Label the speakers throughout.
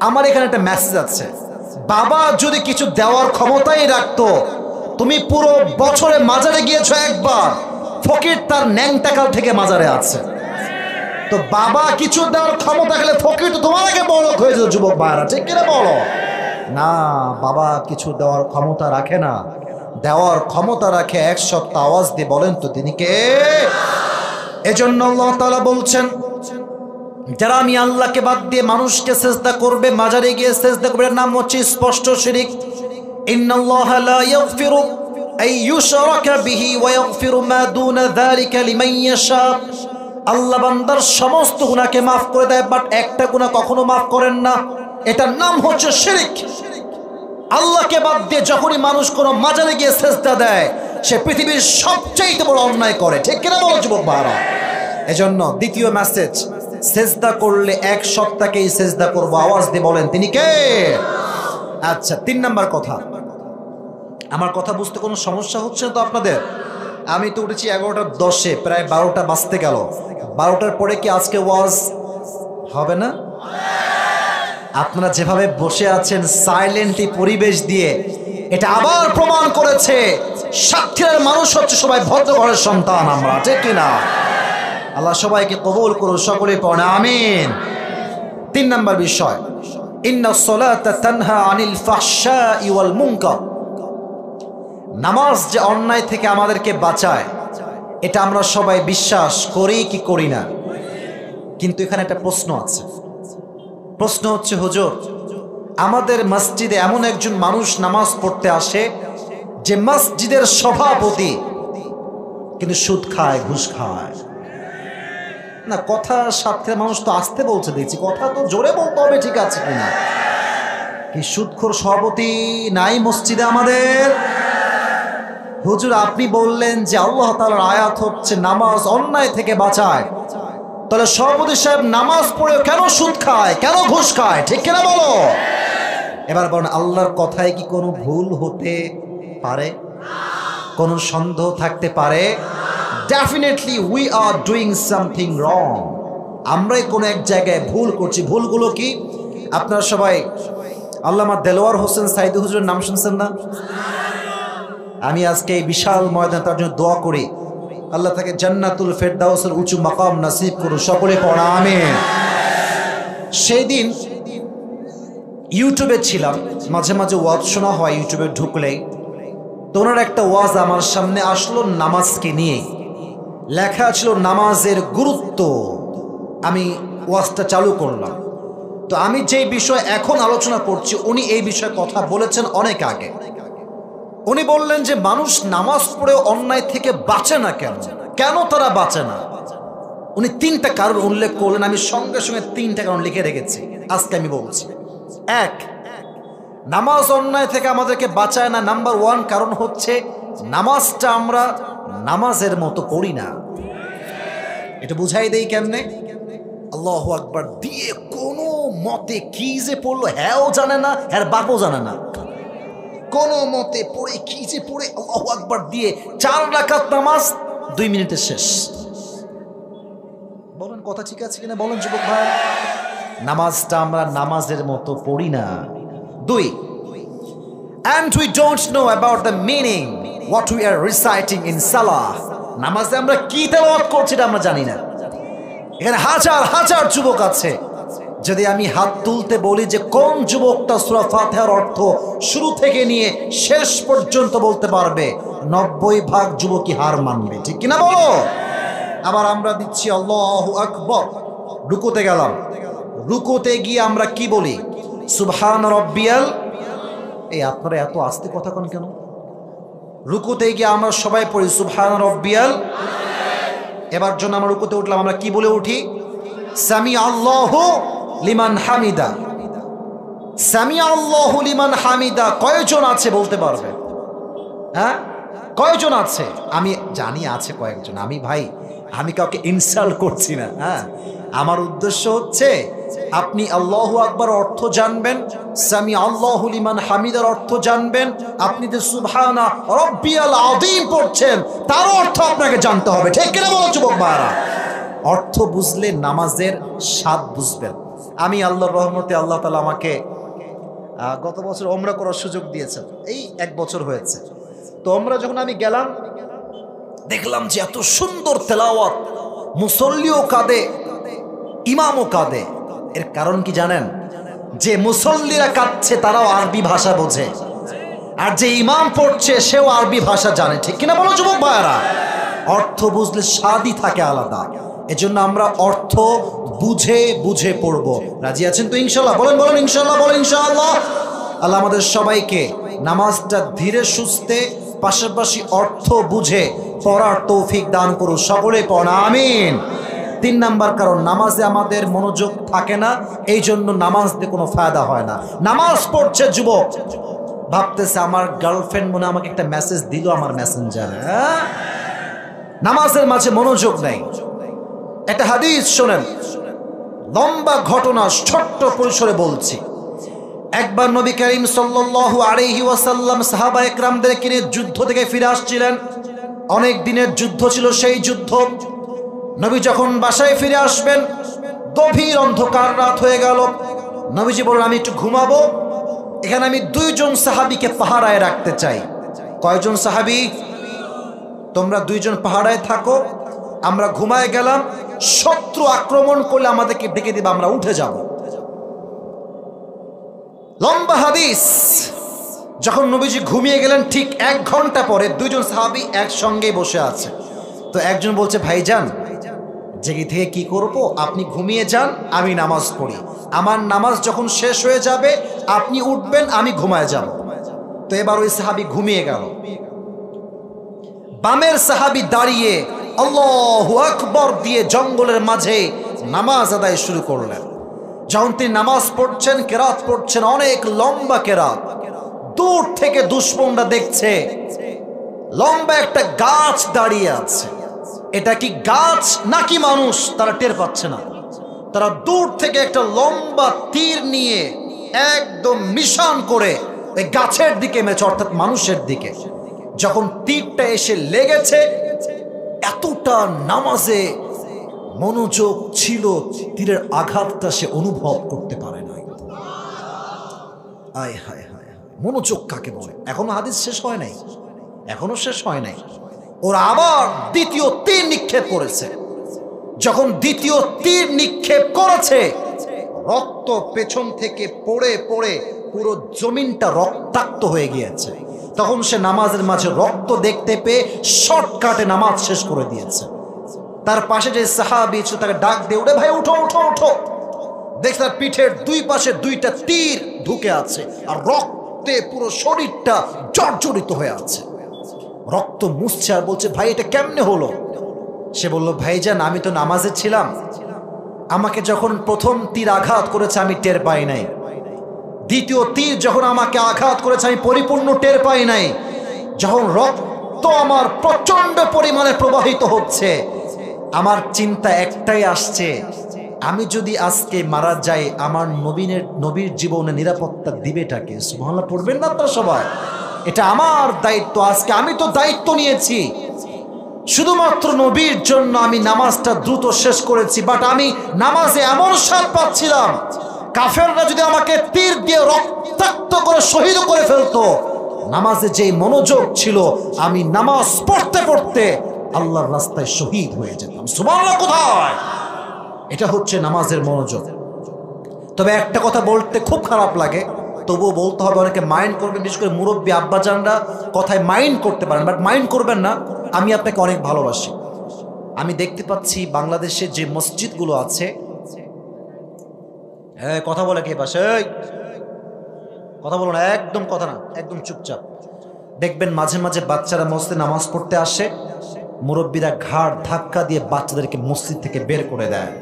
Speaker 1: আমার এখানে একটা মেসেজ আছে, বাবা যদি কিছু দেওয়ার ক্ষমতাই রাখতো, তুমি পুরো বছরে মাজারে গিয়েছো একবার, ফকির তার ন্যাংটাকাল থেকে মাজারে আছে। তো বাবা কিছু দেওয়ার ক্ষমতা গেলে ফকির তো তোমার আগে বড় হয়ে যেত যুবক ভাইরা, ঠিক কিনা বলো? না, বাবা কিছু দেওয়ার ক্ষমতা রাখে না, দেওয়ার ক্ষমতা রাখে এক সপ্তাহ। আওয়াজ দিয়ে বলেন তো তিনি কে? এজন্য আল্লাহ তাআলা বলছেন, যারা আমি আল্লাহকে বাদ দিয়ে মানুষকে সিজদা করবে, মাজারে গিয়ে সিজদা করবে, এর নাম হচ্ছে স্পষ্ট শিরক। ইন্নাল্লাহা লা ইয়াগফিরু আন ইউশরাকা বিহি ওয়া ইয়াগফিরু মা দুনা যালিকা লিমান ইয়াশা। আল্লাহ বান্দার সমস্ত গুনাহকে মাফ করে দেয়, বাট একটা গুনাহ কখনো মাফ করেন না, এটার নাম হচ্ছে শিরক। আল্লাহকে বাদ দিয়ে যখনই মানুষ কোনো মাজারে গিয়ে সিজদা দেয়, সে পৃথিবীর সবচেয়ে বড় অন্যায় করে, ঠিক কিনা বলো যুবক ভাইরা? এজন্য দ্বিতীয় মেসেজ, সিজদা করলে এক সত্তাকেই সিজদা করব। আওয়াজ দিয়ে বলেন তিনি কে? আচ্ছা, 3 নাম্বার কথা। আমার কথা বুঝতে কোনো সমস্যা হচ্ছে না তো আপনাদের? আমি তো উঠেছি 11:10, প্রায় 12টা বাজতে গেল। 12টার পরে কি আজকে ওয়াজ হবে না? আপনারা যেভাবে বসে আছেন সাইলেন্টলি পরিবেশ দিয়ে, এটা আবার প্রমাণ করেছে সাক্ষীর মানুষ হচ্ছে সবাই ভদ্র ঘরের সন্তান আমরা, ঠিক কিনা? আল্লাহ সবাইকে কবুল করুন, সকলে পড়ে আমিন। 3 নাম্বার বিষয়, ইন্নাস সালাতা তানহা আনিল ফাহশাই ওয়াল মুনকার। নামাজ যে অন্যায় থেকে আমাদেরকে বাঁচায়, এটা আমরা সবাই বিশ্বাস করি কি করি না? কিন্তু এখানে একটা প্রশ্ন আছে। প্রশ্ন হচ্ছে, হুজুর, আমাদের মসজিদে এমন একজন মানুষ নামাজ পড়তে আসে যে মসজিদের সভাপতি, কিন্তু সুদ খায়, ঘুষ খায়। না, কথা সাথে মানুষ তো আসতে বলছে, দেখছি কথা তো জোরে বলতে হবে, ঠিক আছে কিনা? কি সুদখোর সভাপতি নাই মসজিদে আমাদের? হুজুর, আপনি বললেন যে আল্লাহ তাআলার আয়াত হচ্ছে নামাজ অন্যায় থেকে বাঁচায়, তাহলে সভাপতি সাহেব নামাজ পড়ে কেন সুদ খায়, কেন ঘুষ খায়, ঠিক কিনা বলো? এবার বলেন, আল্লাহর কথায় কি কোনো ভুল হতে পারে? কোনো সন্দেহ থাকতে পারে? Definitely we are doing something wrong. আমরাই কোনো এক জায়গায় ভুল করছি। ভুলগুলো কি? আপনারা সবাই আল্লামা দেলোয়ার হোসেন সাইদি হুজুরের নাম শুনছেন না? আমি আজকে এই বিশাল ময়দানে তার জন্য দোয়া করি, আল্লাহ তাকে জান্নাতুল ফেরদাউসের উঁচু মাকাম নসিব করুন, সকলে পড়া আমিন। সেই দিন ইউটিউবে ছিলাম, মাঝে মাঝে ওয়াজ শোনা হয় ইউটিউবে ঢুকলেই। তো ওনার একটা ওয়াজ আমার সামনে আসলো নামাজকে নিয়ে, লেখা ছিল নামাজের গুরুত্ব। আমি ওয়াজটা চালু করলাম। তো আমি যেই বিষয় এখন আলোচনা করছি, উনি এই বিষয়ে কথা বলেছেন অনেক আগে। উনি বললেন যে মানুষ নামাজ পড়ে অন্যায় থেকে বাঁচে না কেন, কেন তারা বাঁচে না? উনি 3টা কারণ উল্লেখ করলেন। আমি সঙ্গে সঙ্গে 3টা কারণ লিখে রেখেছি, আজকে আমি বলছি। 1, নামাজ অন্যায় থেকে আমাদেরকে বাঁচায় না। নাম্বার 1 কারণ হচ্ছে নামাজটা আমরা নামাজের মতো পড়ি না। এটা বুঝাই দেই কেমনে? আল্লাহু আকবার দিয়ে কোনো মতে কি যে পড়লো হ্যাঁও জানে না, এর বাপও জানে না। কোনো মতে পড়ে কি যে পড়ে আল্লাহু আকবার দিয়ে 4 রাকাত নামাজ 2 মিনিটে শেষ। বলেন কথা ঠিক আছে কিনা বলেন যুবক ভাই? নামাজটা আমরা নামাজের মতো পড়ি না। 2, and we don't know about the meaning what we are reciting in salah. নামাজে আমরা কি তেলাওয়াত করছি এটা আমরা জানি না। এখানে হাজার হাজার যুবক আছে, যদি আমি হাত তুলতে বলি যে কোন যুবকটা সূরা ফাতিহার অর্থ শুরু থেকে নিয়ে শেষ পর্যন্ত বলতে পারবে, 90% যুবকই হার মানবে, ঠিক কিনা বলো? আবার আমরা দিচ্ছি আল্লাহু আকবার, রুকুতে গেলাম, রুকুতে গিয়ে আমরা কি বলি? সুবহান রাব্বিয়াল। এই আপনারা এত আস্তে কথা কোন কেন? রুকুতে গিয়ে আমরা সবাই পড়ি সুবহান রাব্বিয়াল। এবার জন্য আমরা রুকুতে উঠলাম, আমরা কি বলে উঠি? সামি আল্লাহু লিমান হামিদা। সামি আল্লাহু লিমান হামিদা কয়জন আছে বলতে পারবে? হ্যাঁ, কয়জন আছে? আমি জানি আছে কয়েকজন। আমি কাউকে ইনসাল্ট করছি না। হ্যাঁ, আমার উদ্দেশ্য হচ্ছে আপনি আল্লাহু আকবার অর্থ জানবেন, সামি আল্লাহু লিমান হামিদার অর্থ জানবেন, আপনি যে সুবহানা রাব্বিয়াল আযীম পড়ছেন তার অর্থ আপনাকে জানতে হবে, ঠিক কিনা বলো যুবক ভাইরা? অর্থ বুঝলে নামাজের স্বাদ বুঝবেন। আমি আল্লাহর রহমতে আল্লাহ তাআলা আমাকে গত বছর ওমরা করার সুযোগ দিয়েছেন, এই 1 বছর হয়েছে। তো ওমরা যখন আমি গেলাম দেখলাম যে এত সুন্দর তেলাওয়াত, মুসল্লিও কাঁদে, ইমামও কাঁদে। এর কারণ কি জানেন? যে মুসল্লিরা কাঁদছে তারাও আরবি ভাষা বোঝে, আর যে ইমাম পড়ছে সেও আরবি ভাষা জানে। ঠিক কিনা বলো যুবক ভাইয়ারা? অর্থ বুঝলে স্বাদই থাকে আলাদা। এজন্য আমরা অর্থ বুঝে বুঝে পড়বো। রাজি আছেন তো ইনশাল্লাহ? বলেন বলেন ইনশাল্লাহ, বলেন ইনশাআল্লাহ। আল্লাহ আমাদের সবাইকে নামাজটা ধীরে সুস্থে পাশাপাশি অর্থ বুঝে পড়ার তৌফিক দান করুন। সকলে পড়া আমিন। 3 নাম্বার কারণ, নামাজে আমাদের মনোযোগ থাকে না, এই জন্য নামাজ দিয়ে কোনো ফায়দা হয় না। নামাজ পড়ছে যুবক, ভাবতেছে আমার গার্লফ্রেন্ড মনে আমাকে একটা মেসেজ দিল আমার মেসেঞ্জারে। নামাজের মাঝে মনোযোগ নেই। একটা হাদিস শোনেন, লম্বা ঘটনা, ছোট্ট পরিসরে বলছি। একবার নবী করিম সাল্লাল্লাহু আলাইহি ওয়াসাল্লাম সাহাবায়ে কেরামদেরকে নিয়ে যুদ্ধ থেকে ফিরে আসছিলেন। অনেক দিনের যুদ্ধ ছিল সেই যুদ্ধ। নবী যখন বাসায় ফিরে আসবেন, গভীর অন্ধকার রাত হয়ে গেল। নবীজি বললেন আমি একটু ঘুমাবো, এখানে আমি 2 জন সাহাবীকে পাহারায় রাখতে চাই। কয়জন সাহাবী? তোমরা 2 জন পাহারায় থাকো, আমরা ঘুমায় গেলাম, শত্রু আক্রমণ করলে আমাদেরকে ডেকে দিবে, আমরা উঠে যাব। লম্বা হাদিস। যখন নবীজি ঘুমিয়ে গেলেন, ঠিক 1 ঘন্টা পরে 2 জন সাহাবী একসঙ্গে বসে আছে। তো একজন বলছে ভাইজান জেগে থেকে কি করব, আপনি ঘুমিয়ে যান, আমি নামাজ পড়ি। আমার নামাজ যখন শেষ হয়ে যাবে আপনি উঠবেন, আমি ঘুমায় যাব। তো এবার ওই সাহাবী ঘুমিয়ে গেল। বামের সাহাবী দাঁড়িয়ে আল্লাহু আকবার দিয়ে জঙ্গলের মাঝে নামাজ আদায় শুরু করলেন। যখন তিনি নামাজ পড়ছেন, কেরাত পড়ছেন, অনেক লম্বা কেরাত। দূর থেকে দুশমনরা দেখছে লম্বা একটা গাছ দাঁড়িয়ে আছে। এটা কি গাছ নাকি মানুষ তারা টের পাচ্ছে না। তারা দূর থেকে একটা লম্বা তীর নিয়ে একদম নিশান করে এই গাছের দিকে মেরেছে, অর্থাৎ মানুষের দিকে। যখন তীরটা এসে লেগেছে, এতটা নামাজে মনোযোগ ছিল, তীরের আঘাতটা সে অনুভব করতে পারে না। আয় হায় হায়, মনোযোগ কাকে বলে? এখনো হাদিস শেষ হয় নাই, এখনো শেষ হয় নাই। ওরা আবার দ্বিতীয় তীর নিক্ষেপ করেছে। যখন দ্বিতীয় তীর নিক্ষেপ করেছে, রক্ত পেছন থেকে পড়ে পড়ে পুরো জমিনটা রক্তাক্ত হয়ে গিয়েছে। তখন সে নামাজের মাঝে রক্ত দেখতে পেয়ে শর্টকাটে নামাজ শেষ করে দিয়েছে। তার পাশে যে সাহাবী ছিল তাকে ডাক দিয়ে, ওরে ভাই উঠো উঠো উঠো। দেখে তার পিঠের 2 পাশে 2টা তীর ঢুকে আছে, আর রক্তে পুরো শরীরটা জর্জরিত হয়ে আছে। রক্ত মুছছে আর বলছে ভাই এটা কেমনে হলো? সে বলল ভাইজান আমি তো নামাজে ছিলাম, আমাকে যখন প্রথম তীর আঘাত করেছে আমি টের পাই নাই, দ্বিতীয় তীর যখন আমাকে আঘাত করেছে আমি পরিপূর্ণ টের পাই নাই। যখন রক্ত আমার প্রচন্ড পরিমাণে প্রবাহিত হচ্ছে, আমার চিন্তা একটাই আসছে, আমি যদি আজকে মারা যাই আমার নবীর জীবনে নিরাপত্তা দিবেটাকে? সুবহানাল্লাহ পড়বেন না আপনারা সবাই? এটা আমার দায়িত্ব। আজকে আমি তো দায়িত্ব নিয়েছি, শুধুমাত্র নবীর জন্য আমি নামাজটা দ্রুত শেষ করেছি। বাট আমি নামাজে এমন স্বাদ পাচ্ছিলাম, কাফেররা যদি আমাকে তীর দিয়ে রক্তাক্ত করে শহীদ করে ফেলতো, নামাজে যেই মনোযোগ ছিল, আমি নামাজ পড়তে পড়তে আল্লাহর রাস্তায় শহীদ হয়ে যেতাম। সুবহানাল্লাহ কোথায়? এটা হচ্ছে নামাজের মনোযোগ। তবে একটা কথা বলতে খুব খারাপ লাগে, তবুও বলতে হবে, অনেকে মাইন্ড করবেন, বিশেষ করে মুরব্বী আব্বাজানরা কথায় মাইন্ড করতে পারেন, বাট মাইন্ড করবেন না। আমি আপনাকে অনেক ভালোবাসি। আমি দেখতে পাচ্ছি বাংলাদেশে যে মসজিদগুলো আছে, কথা বলে কে পাশে? কথা বলো না, একদম কথা না, একদম চুপচাপ। দেখবেন মাঝে মাঝে বাচ্চারা মসজিদে নামাজ পড়তে আসে, মুরব্বীরা ঘাড় ধাক্কা দিয়ে বাচ্চাদেরকে মসজিদ থেকে বের করে দেয়।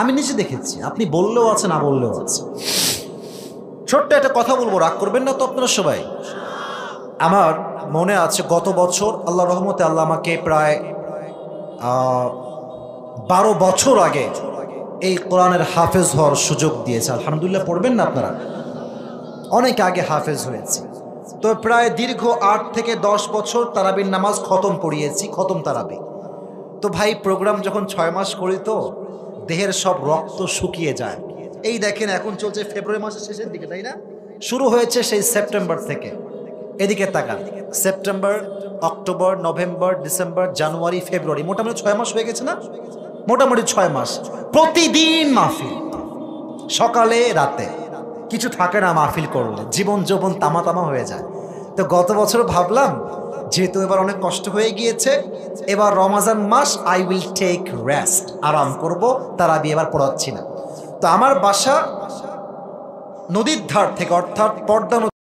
Speaker 1: আমি নিজে দেখেছি, আপনি বললেও আছে না বললেও আছে। ছোট্ট একটা কথা বলবো, রাগ করবেন না তো আপনারা সবাই? আমার মনে আছে গত বছর আল্লাহ রহমতে আল্লাহ আমাকে প্রায় 12 বছর আগে এই কোরআনের হাফেজ হওয়ার সুযোগ দিয়েছে। আলহামদুলিল্লাহ পড়বেন না আপনারা? অনেক আগে হাফেজ হয়েছি। তো প্রায় দীর্ঘ 8 থেকে 10 বছর তারাবির নামাজ খতম পড়িয়েছি, খতম তারাবি। তো ভাই প্রোগ্রাম যখন 6 মাস করি, তো দেহের সব রক্ত শুকিয়ে যায়। এই দেখেন এখন চলছে ফেব্রুয়ারি মাসের শেষের দিকে, তাই না? শুরু হয়েছে সেই সেপ্টেম্বর থেকে। এদিকে তাকান, সেপ্টেম্বর, অক্টোবর, নভেম্বর, ডিসেম্বর, জানুয়ারি, ফেব্রুয়ারি, মোটামুটি 6 মাস হয়ে গেছে না? মোটামুটি 6 মাস প্রতিদিন মাহফিল, সকালে রাতে, কিছু থাকে না মাহফিল করলে, জীবন যৌবন তামা তামা হয়ে যায়। তো গত বছর ভাবলাম যেহেতু এবার অনেক কষ্ট হয়ে গিয়েছে, এবার রমাজান মাস আই উইল টেক রেস্ট, আরাম করব, তারাবি এবার পড়াচ্ছি না। তো আমার বাসা নদীর ধার থেকে, অর্থাৎ পদ্মা